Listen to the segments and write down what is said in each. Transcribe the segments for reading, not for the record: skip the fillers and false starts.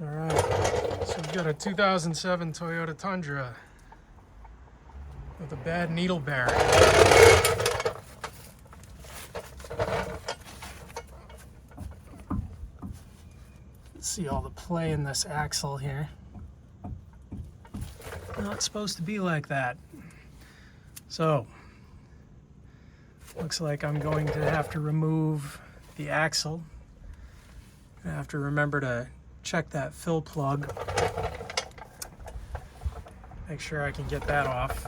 Alright, so we've got a 2007 Toyota Tundra with a bad needle bearing. See all the play in this axle here. Not supposed to be like that. So, looks like I'm going to have to remove the axle. I have to remember to check that fill plug. Make sure I can get that off.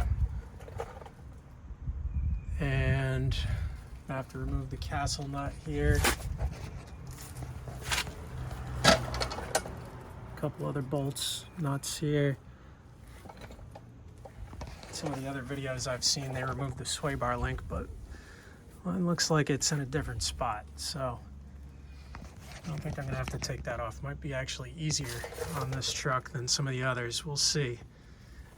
And I have to remove the castle nut here. A couple other bolts, nuts here. Some of the other videos I've seen, they removed the sway bar link, but mine looks like it's in a different spot. So I don't think I'm gonna have to take that off. Might be actually easier on this truck than some of the others. We'll see.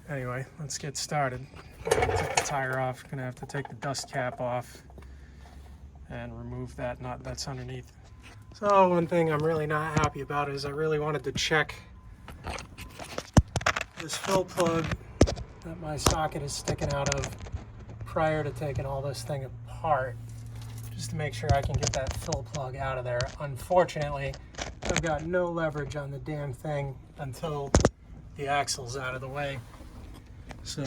Anyway, let's get started. I'm gonna take the tire off. Gonna have to take the dust cap off and remove that nut that's underneath. So one thing I'm really not happy about is I really wanted to check this fill plug that my socket is sticking out of prior to taking all this thing apart, just to make sure I can get that fill plug out of there. Unfortunately, I've got no leverage on the damn thing until the axle's out of the way. So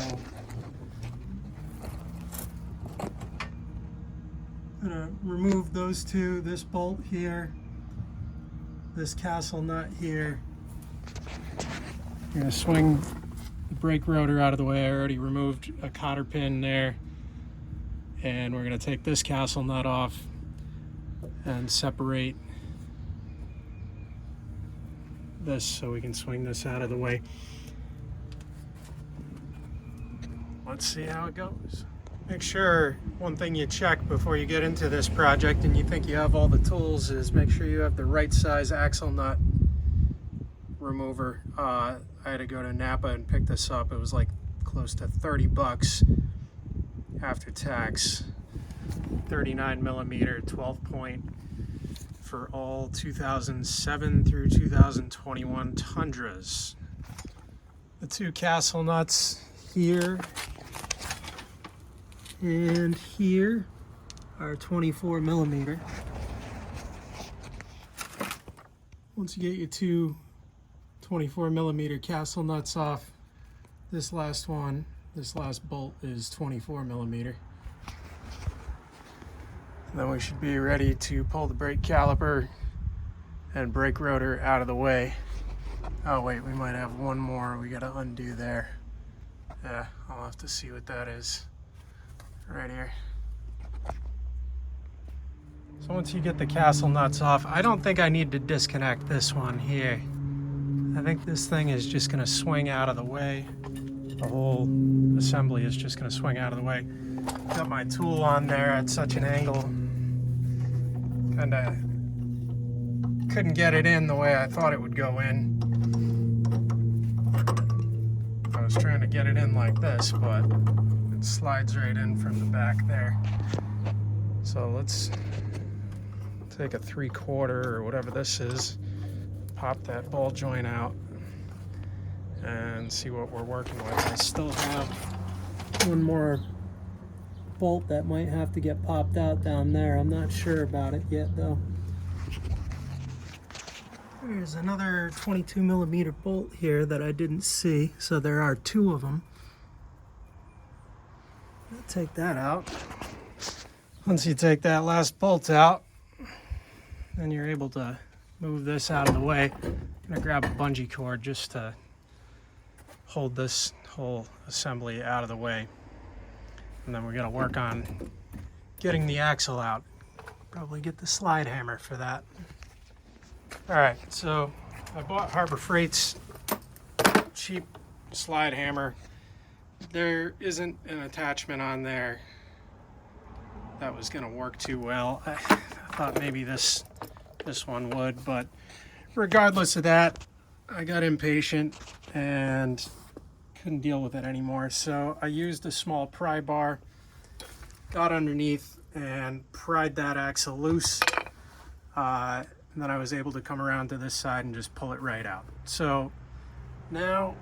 I'm gonna remove those two, this bolt here, this castle nut here. I'm gonna swing the brake rotor out of the way. I already removed a cotter pin there. And we're gonna take this castle nut off and separate this so we can swing this out of the way. Let's see how it goes. Make sure one thing you check before you get into this project and you think you have all the tools is make sure you have the right size axle nut remover. I had to go to Napa and pick this up. It was like close to 30 bucks after tax. 39 millimeter 12 point for all 2007 through 2021 Tundras. The two castle nuts here and here are 24 millimeter. Once you get your two 24 millimeter castle nuts off, this last bolt is 24 millimeter. Then we should be ready to pull the brake caliper and brake rotor out of the way. Oh wait, we might have one more we gotta undo there. Yeah, I'll have to see what that is. Right here. So once you get the castle nuts off, I don't think I need to disconnect this one here. I think this thing is just gonna swing out of the way. The whole assembly is just gonna swing out of the way. Got my tool on there at such an angle. Kinda couldn't get it in the way I thought it would go in. I was trying to get it in like this, but it slides right in from the back there. So let's take a 3/4 or whatever this is, pop that ball joint out and see what we're working with. I still have one more bolt that might have to get popped out down there. I'm not sure about it yet though. There's another 22 millimeter bolt here that I didn't see, so there are two of them. I'll take that out. Once you take that last bolt out, then you're able to move this out of the way. I'm gonna grab a bungee cord just to hold this whole assembly out of the way. And then we're gonna work on getting the axle out. Probably get the slide hammer for that. All right, so I bought Harbor Freight's cheap slide hammer. There isn't an attachment on there that was gonna work too well. I thought maybe this one would, but regardless of that, I got impatient and couldn't deal with it anymore. So I used a small pry bar, got underneath and pried that axle loose. and then I was able to come around to this side and just pull it right out. So now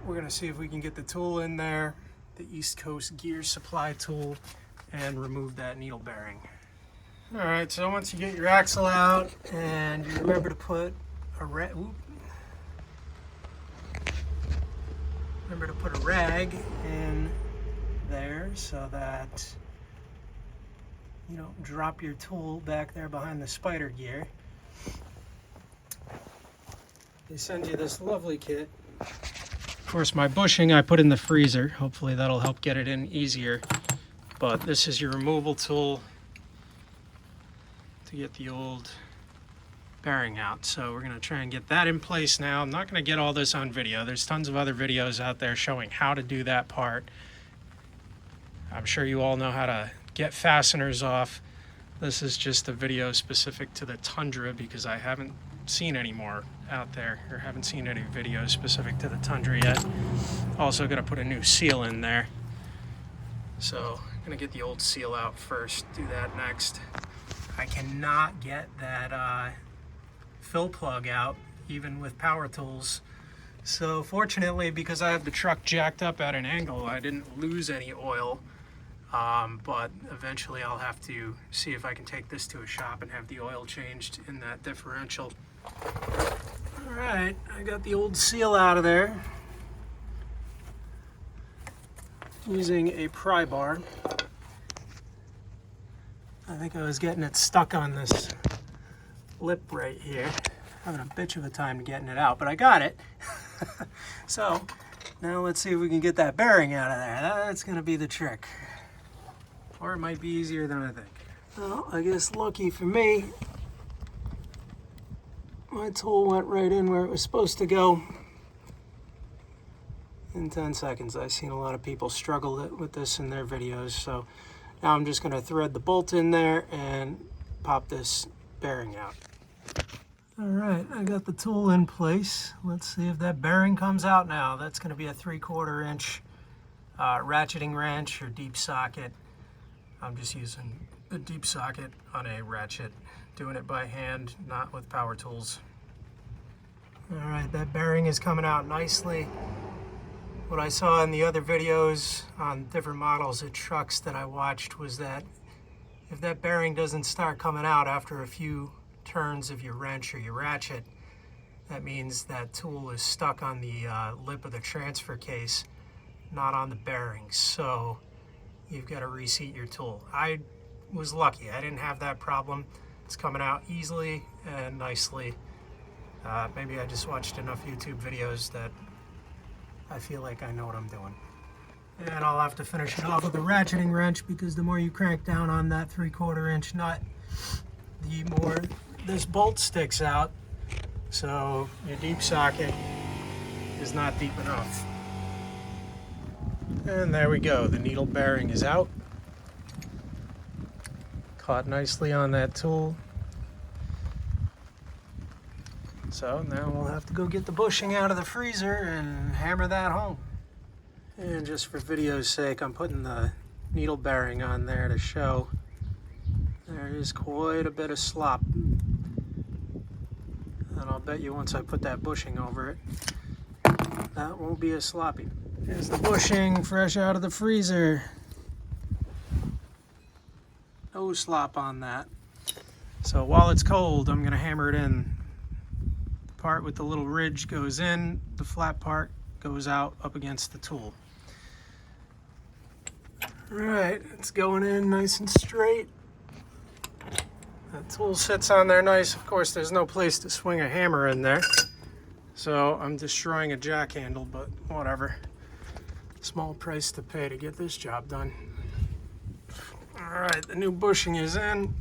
we're gonna see if we can get the tool in there, the East Coast gear supply tool, and remove that needle bearing. All right, so once you get your axle out and you remember to put a rag in there so that you don't drop your tool back there behind the spider gear. They send you this lovely kit. Of course, my bushing I put in the freezer. Hopefully that'll help get it in easier. But this is your removal tool to get the old bearing out. So we're gonna try and get that in place now. I'm not gonna get all this on video. There's tons of other videos out there showing how to do that part. I'm sure you all know how to get fasteners off. This is just a video specific to the Tundra because I haven't seen any more out there, or haven't seen any videos specific to the Tundra yet. Also gonna put a new seal in there. So I'm gonna get the old seal out first, do that next. I cannot get that fill plug out even with power tools. So fortunately, because I have the truck jacked up at an angle, I didn't lose any oil. But eventually I'll have to see if I can take this to a shop and have the oil changed in that differential. All right, I got the old seal out of there using a pry bar. I think I was getting it stuck on this lip right here. Having a bitch of a time getting it out, but I got it. So now let's see if we can get that bearing out of there. That's gonna be the trick. Or it might be easier than I think. Well, I guess lucky for me, my tool went right in where it was supposed to go in 10 seconds. I've seen a lot of people struggle with this in their videos. So now I'm just gonna thread the bolt in there and pop this bearing out. All right, I got the tool in place. Let's see if that bearing comes out now. That's gonna be a 3/4 inch ratcheting wrench or deep socket. I'm just using a deep socket on a ratchet, doing it by hand, not with power tools. All right, that bearing is coming out nicely. What I saw in the other videos on different models of trucks that I watched was that if that bearing doesn't start coming out after a few turns of your wrench or your ratchet, that means that tool is stuck on the lip of the transfer case, not on the bearing. So you've got to reseat your tool. I was lucky. I didn't have that problem. It's coming out easily and nicely. Maybe I just watched enough YouTube videos that I feel like I know what I'm doing. And I'll have to finish it off with a ratcheting wrench because the more you crank down on that 3/4 inch nut, the more this bolt sticks out. So your deep socket is not deep enough. And there we go, the needle bearing is out. Caught nicely on that tool. So now we'll have to go get the bushing out of the freezer and hammer that home. And just for video's sake, I'm putting the needle bearing on there to show there is quite a bit of slop. And I'll bet you once I put that bushing over it, that won't be as sloppy. Here's the bushing fresh out of the freezer. No slop on that. So while it's cold, I'm gonna hammer it in. The part with the little ridge goes in, the flat part goes out up against the tool. All right, it's going in nice and straight. That tool sits on there nice. Of course, there's no place to swing a hammer in there. So I'm destroying a jack handle, but whatever. Small price to pay to get this job done. All right, the new bushing is in.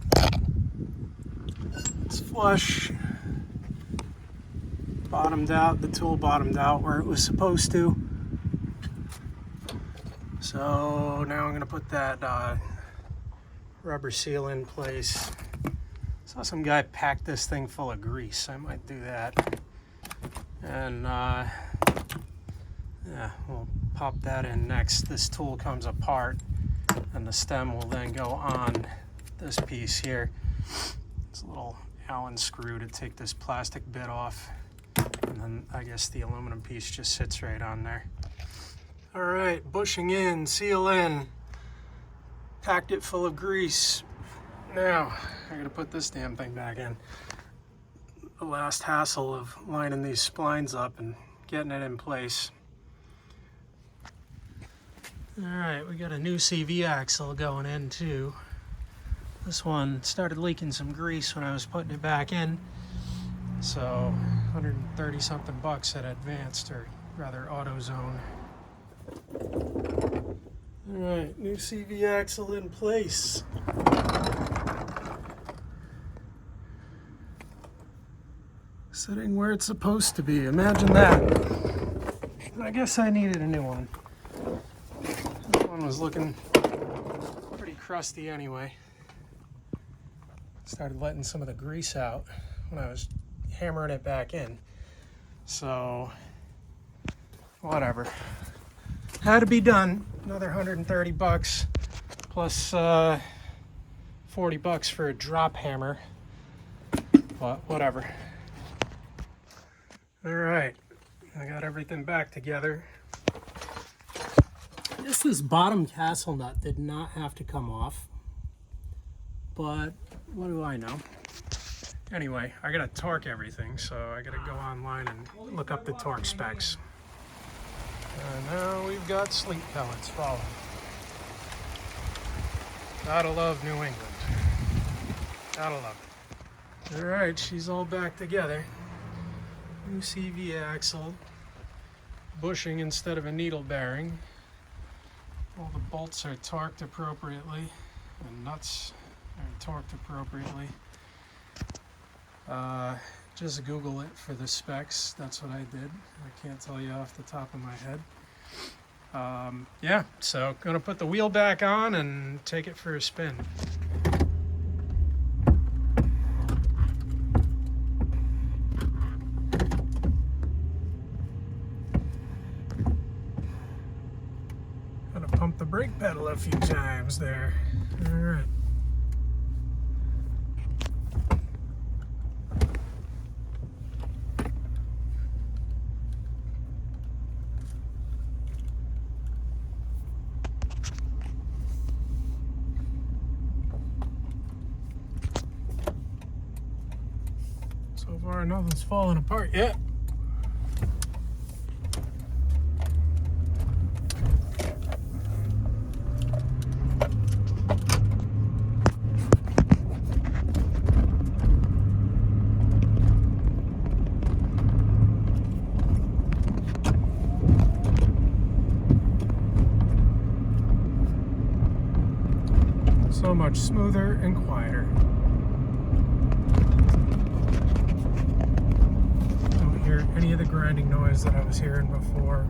It's flush. Bottomed out, the tool bottomed out where it was supposed to. So now I'm gonna put that rubber seal in place. Saw some guy pack this thing full of grease. I might do that. And yeah, we'll pop that in next. This tool comes apart and the stem will then go on this piece here. It's a little Allen screw to take this plastic bit off. And then I guess the aluminum piece just sits right on there. All right, bushing in, seal in. Packed it full of grease. Now, I gotta put this damn thing back in. The last hassle of lining these splines up and getting it in place. All right, we got a new CV axle going in too. This one started leaking some grease when I was putting it back in. So 130 something bucks at Advanced, or rather AutoZone. All right, new CV axle in place. Sitting where it's supposed to be, imagine that. I guess I needed a new one. This one was looking pretty crusty anyway. Started letting some of the grease out when I was hammering it back in. So, whatever. Had to be done. Another 130 bucks plus 40 bucks for a drop hammer. But whatever. All right, I got everything back together. I guess this bottom castle nut did not have to come off, but what do I know? Anyway, I gotta torque everything, so I gotta go online and look up the torque specs. And now we've got sleep pellets falling. Gotta love New England. Gotta love it. All right, she's all back together. New CV axle, bushing instead of a needle bearing. All the bolts are torqued appropriately, and nuts are torqued appropriately. Just Google it for the specs. That's what I did. I can't tell you off the top of my head. Yeah, so gonna put the wheel back on and take it for a spin. Gotta pump the brake pedal a few times there. All right. So far, nothing's falling apart yet. So much smoother and quieter. Don't hear any of the grinding noise that I was hearing before.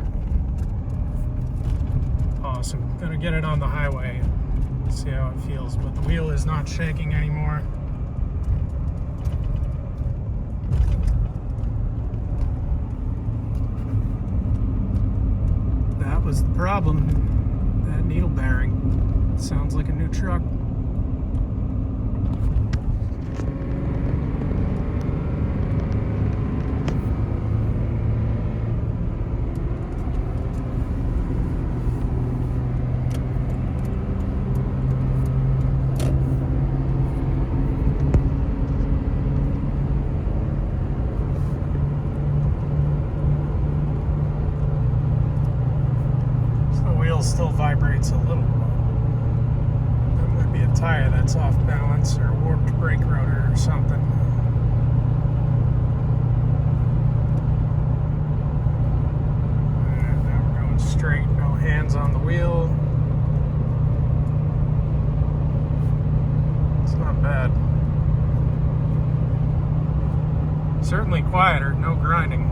Awesome. Gonna get it on the highway, see how it feels, but the wheel is not shaking anymore. That was the problem, that needle bearing. Sounds like a new truck. Still vibrates a little. That might be a tire that's off balance or warped brake rotor or something. And now we're going straight, no hands on the wheel. It's not bad. Certainly quieter, no grinding.